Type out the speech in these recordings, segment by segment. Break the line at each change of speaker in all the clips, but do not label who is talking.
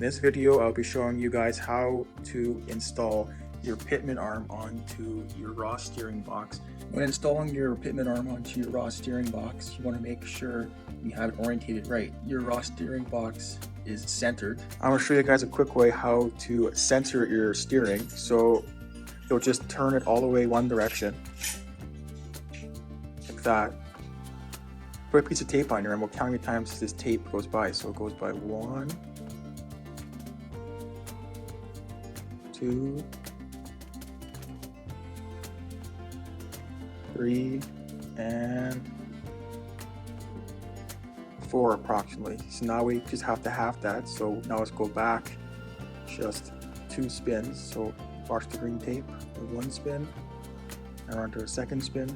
In this video, I'll be showing you guys how to install your Pitman arm onto your raw steering box. When installing your Pitman arm onto your raw steering box, you want to make sure you have it orientated right. Your raw steering box is centered. I'm going to show you guys a quick way how to center your steering. So you'll just turn it all the way one direction, like that. Put a piece of tape on here and we'll count how many times this tape goes by. So it goes by 1, 2, 3, and 4 approximately. So now we just have to half that. So now let's go back just 2 spins. So watch the green tape, 1 spin, and we're onto a second spin,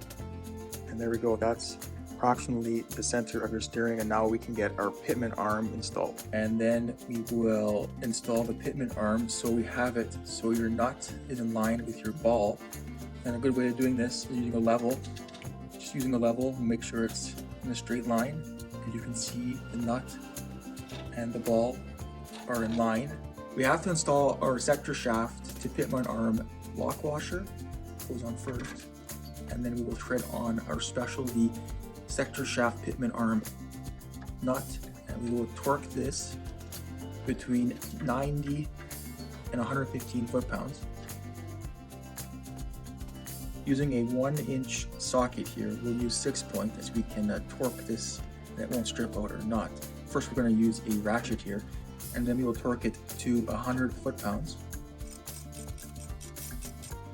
and there we go. That's approximately the center of your steering, and now we can get our Pitman arm installed. And then we will install the Pitman arm so we have it so your nut is in line with your ball. And a good way of doing this is using a level. Just using a level, make sure it's in a straight line, and you can see the nut and the ball are in line. We have to install our sector shaft to Pitman arm lock washer. Goes on first, and then we will thread on our specialty sector shaft Pitman arm nut, and we will torque this between 90 and 115 foot-pounds. Using a 1-inch socket here, we'll use 6-point as we can torque this and it won't strip out or not. First we're going to use a ratchet here, and then we will torque it to 100 foot-pounds.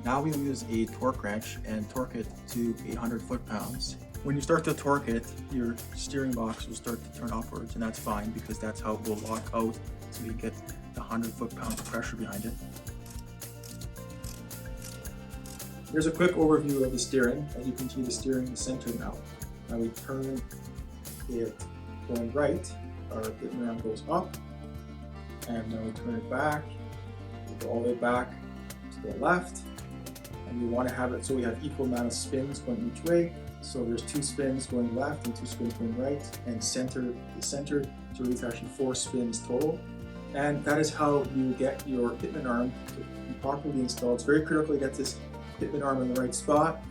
Now we will use a torque wrench and torque it to 100 foot-pounds. When you start to torque it, your steering box will start to turn upwards, and that's fine because that's how it will lock out, so you get the 100 foot-pound pressure behind it. Here's a quick overview of the steering. As you can see, the steering is centered now. Now we turn it going right, our Pitman arm goes up, and then we turn it back, we go all the way back to the left, and we want to have it so we have equal amount of spins going each way. So there's 2 spins going left and 2 spins going right, and center is centered, so it's actually 4 spins total. And that is how you get your Pitman arm to be properly installed. It's very critical to get this Pitman arm in the right spot.